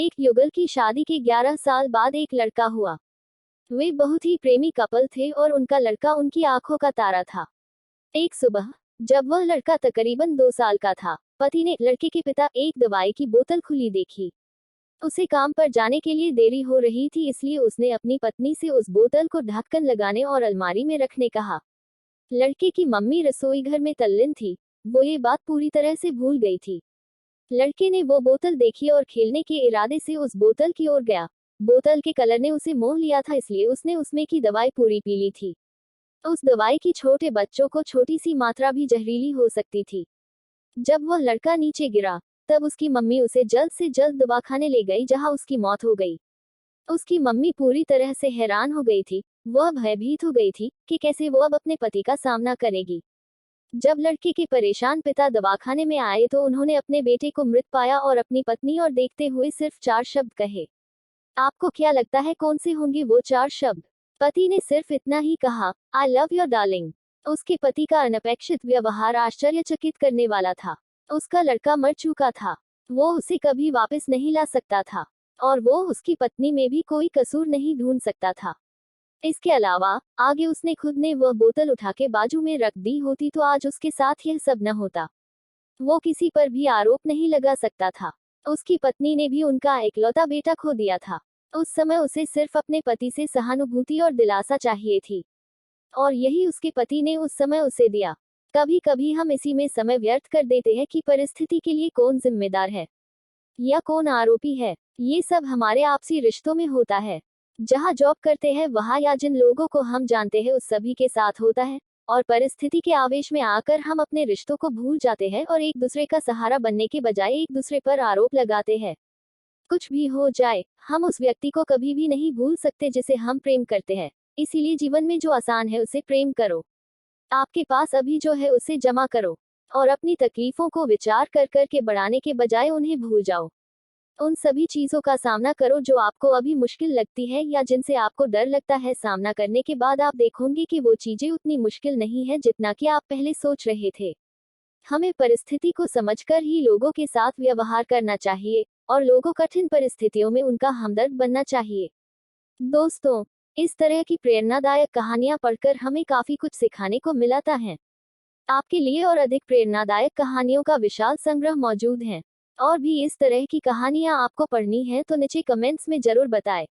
एक युगल की शादी के 11 साल बाद एक लड़का हुआ। वे बहुत ही प्रेमी कपल थे और उनका लड़का उनकी आंखों का तारा था। एक सुबह, जब वह लड़का तकरीबन 2 साल का था, पति ने लड़के के पिता एक दवाई की बोतल खुली देखी। उसे काम पर जाने के लिए देरी हो रही थी, इसलिए उसने अपनी पत्नी से उस बोतल को ढक्कन लगाने और अलमारी में रखने कहा। लड़के की मम्मी रसोई घर में तल्लीन थी। वो ये बात पूरी तरह से भूल गई थी। लड़के ने वो बोतल देखी और खेलने के इरादे से उस बोतल की ओर गया। बोतल के कलर ने उसे मोह लिया था, इसलिए उसने उसमें की दवाई पूरी पी ली थी। उस दवाई की छोटे बच्चों को छोटी सी मात्रा भी जहरीली हो सकती थी। जब वह लड़का नीचे गिरा, तब उसकी मम्मी उसे जल्द से जल्द दवाखाने ले गई, जहां उसकी मौत हो गई। उसकी मम्मी पूरी तरह से हैरान हो गई थी। वह भयभीत हो गई थी कि कैसे वो अब अपने पति का सामना करेगी। जब लड़के के परेशान पिता दवाखाने में आए तो उन्होंने अपने बेटे को मृत पाया और अपनी पत्नी और देखते हुए सिर्फ 4 शब्द कहे। आपको क्या लगता है कौन से होंगे वो 4 शब्द? पति ने सिर्फ इतना ही कहा, आई लव योर डार्लिंग। उसके पति का अनपेक्षित व्यवहार आश्चर्यचकित करने वाला था। उसका लड़का मर चुका था। वो उसे कभी वापस नहीं ला सकता था, और वो उसकी पत्नी में भी कोई कसूर नहीं ढूंढ सकता था। इसके अलावा, आगे उसने खुद ने वह बोतल उठा के बाजू में रख दी होती तो आज उसके साथ यह सब न होता। वो किसी पर भी आरोप नहीं लगा सकता था। उसकी पत्नी ने भी उनका इकलौता बेटा खो दिया था। उस समय उसे सिर्फ अपने पति से सहानुभूति और दिलासा चाहिए थी, और यही उसके पति ने उस समय उसे दिया। कभी कभी हम इसी में समय व्यर्थ कर देते हैं कि परिस्थिति के लिए कौन जिम्मेदार है या कौन आरोपी है। ये सब हमारे आपसी रिश्तों में होता है। जहाँ जॉब करते हैं वहाँ, या जिन लोगों को हम जानते हैं उस सभी के साथ होता है। और परिस्थिति के आवेश में आकर हम अपने रिश्तों को भूल जाते हैं और एक दूसरे का सहारा बनने के बजाय एक दूसरे पर आरोप लगाते हैं। कुछ भी हो जाए, हम उस व्यक्ति को कभी भी नहीं भूल सकते जिसे हम प्रेम करते हैं। इसीलिए जीवन में जो आसान है उसे प्रेम करो। आपके पास अभी जो है उसे जमा करो, और अपनी तकलीफों को विचार कर कर के बढ़ाने के बजाय उन्हें भूल जाओ। उन सभी चीजों का सामना करो जो आपको अभी मुश्किल लगती है या जिनसे आपको डर लगता है। सामना करने के बाद आप देखोगे कि वो चीजें उतनी मुश्किल नहीं है जितना कि आप पहले सोच रहे थे। हमें परिस्थिति को समझकर ही लोगों के साथ व्यवहार करना चाहिए, और लोगों कठिन परिस्थितियों में उनका हमदर्द बनना चाहिए। दोस्तों, इस तरह की प्रेरणादायक कहानियां पढ़कर हमें काफी कुछ सिखाने को मिलता है। आपके लिए और अधिक प्रेरणादायक कहानियों का विशाल संग्रह मौजूद है। और भी इस तरह की कहानियां आपको पढ़नी है तो नीचे कमेंट्स में जरूर बताएं।